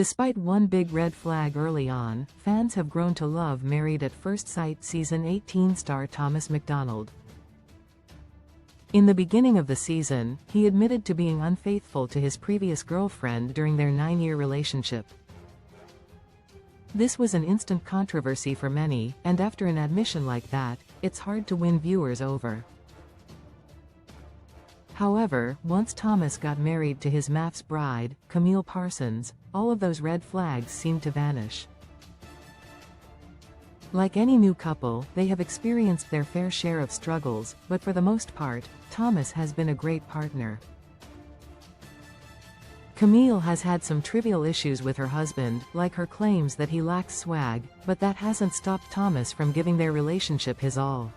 Despite one big red flag early on, fans have grown to love Married at First Sight Season 18 star Thomas McDonald. In the beginning of the season, he admitted to being unfaithful to his previous girlfriend during their 9-year relationship. This was an instant controversy for many, and after an admission like that, it's hard to win viewers over. However, once Thomas got married to his MAFS bride, Camille Parsons, all of those red flags seemed to vanish. Like any new couple, they have experienced their fair share of struggles, but for the most part, Thomas has been a great partner. Camille has had some trivial issues with her husband, like her claims that he lacks swag, but that hasn't stopped Thomas from giving their relationship his all.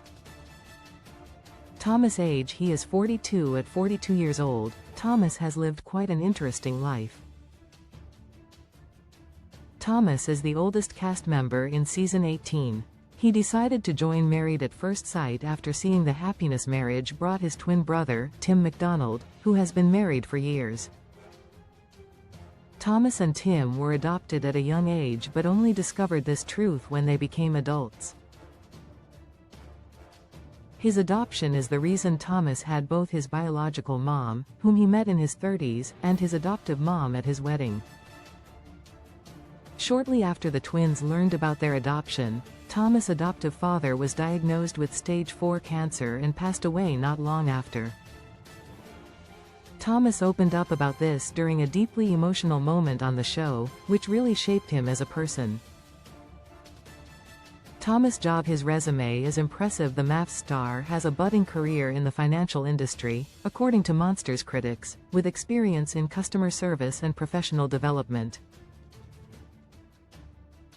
Thomas' age: he is 42. At 42 years old, Thomas has lived quite an interesting life. Thomas is the oldest cast member in Season 18. He decided to join Married at First Sight after seeing the happiness marriage brought his twin brother, Tim McDonald, who has been married for years. Thomas and Tim were adopted at a young age but only discovered this truth when they became adults. His adoption is the reason Thomas had both his biological mom, whom he met in his 30s, and his adoptive mom at his wedding. Shortly after the twins learned about their adoption, Thomas' adoptive father was diagnosed with stage 4 cancer and passed away not long after. Thomas opened up about this during a deeply emotional moment on the show, which really shaped him as a person. Thomas' job: his resume is impressive. The MAFS star has a budding career in the financial industry, according to Monsters critics, with experience in customer service and professional development.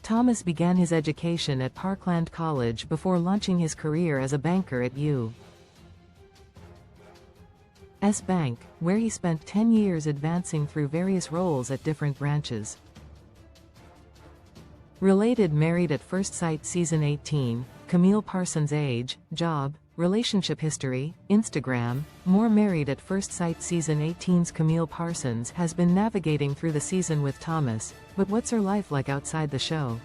Thomas began his education at Parkland College before launching his career as a banker at U.S. Bank, where he spent 10 years advancing through various roles at different branches. Related: Married at First Sight Season 18, Camille Parsons' age, job, relationship history, Instagram. More: Married at First Sight Season 18's Camille Parsons has been navigating through the season with Thomas, but what's her life like outside the show?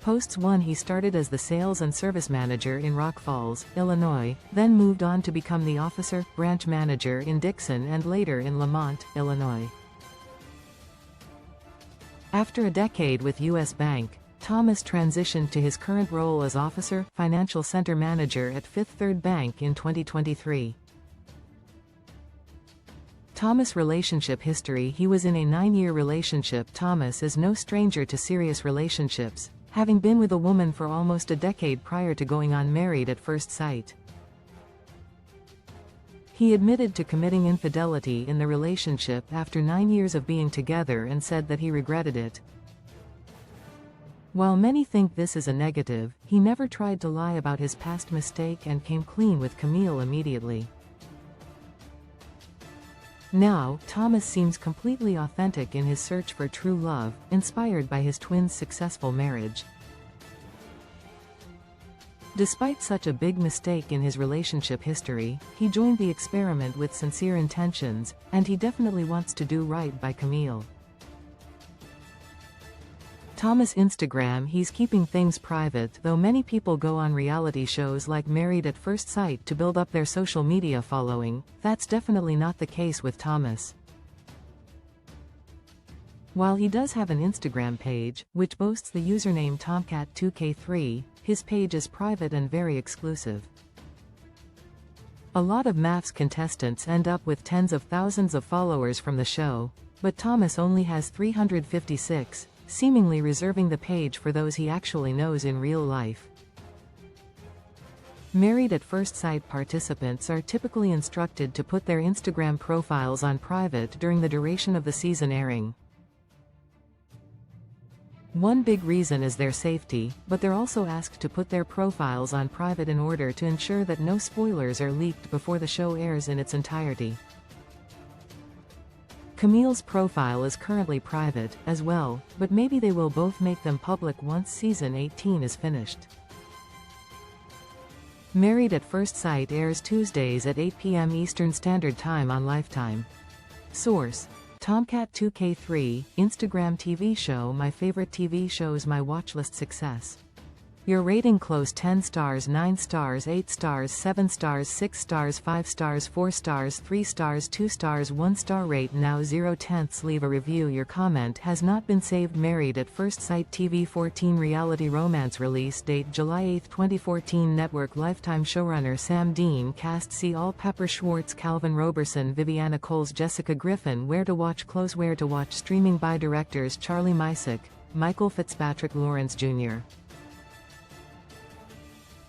Posts: 1. He started as the sales and service manager in Rock Falls, Illinois, then moved on to become the officer, branch manager in Dixon and later in Lamont, Illinois. After a decade with U.S. Bank, Thomas transitioned to his current role as Officer, Financial Center Manager at Fifth Third Bank in 2023. Thomas' relationship history: he was in a 9-year relationship. Thomas is no stranger to serious relationships, having been with a woman for almost a decade prior to going on Married at First Sight. He admitted to committing infidelity in the relationship after 9 years of being together and said that he regretted it. While many think this is a negative, he never tried to lie about his past mistake and came clean with Camille immediately. Now, Thomas seems completely authentic in his search for true love, inspired by his twins' successful marriage. Despite such a big mistake in his relationship history, he joined the experiment with sincere intentions, and he definitely wants to do right by Camille. Thomas' Instagram: he's keeping things private, though many people go on reality shows like Married at First Sight to build up their social media following. That's definitely not the case with Thomas. While he does have an Instagram page, which boasts the username Tomcat2k3, his page is private and very exclusive. A lot of MAFS contestants end up with tens of thousands of followers from the show, but Thomas only has 356, seemingly reserving the page for those he actually knows in real life. Married at First Sight participants are typically instructed to put their Instagram profiles on private during the duration of the season airing. One big reason is their safety, but they're also asked to put their profiles on private in order to ensure that no spoilers are leaked before the show airs in its entirety. Camille's profile is currently private, as well, but maybe they will both make them public once Season 18 is finished. Married at First Sight airs Tuesdays at 8 p.m. Eastern Standard Time on Lifetime. Source: Tomcat 2K3, Instagram TV show. My favorite TV shows. My watchlist success. Your rating close 10 stars, 9 stars, 8 stars, 7 stars, 6 stars, 5 stars, 4 stars, 3 stars, 2 stars, 1 star. Rate now 0/10. Leave a review. Your comment has not been saved. Married at First Sight TV 14 reality romance. Release date July 8, 2014. Network lifetime showrunner Sam Dean. Cast see all. Pepper Schwartz, Calvin Roberson, Viviana Coles, Jessica Griffin. Where to watch. Close. Where to watch. Streaming by directors Charlie Mysick, Michael Fitzpatrick Lawrence Jr.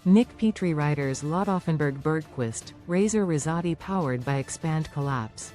Nick Petrie. Writers Lot Offenberg, Bergquist, Razor Rosati. Powered by Expand Collapse.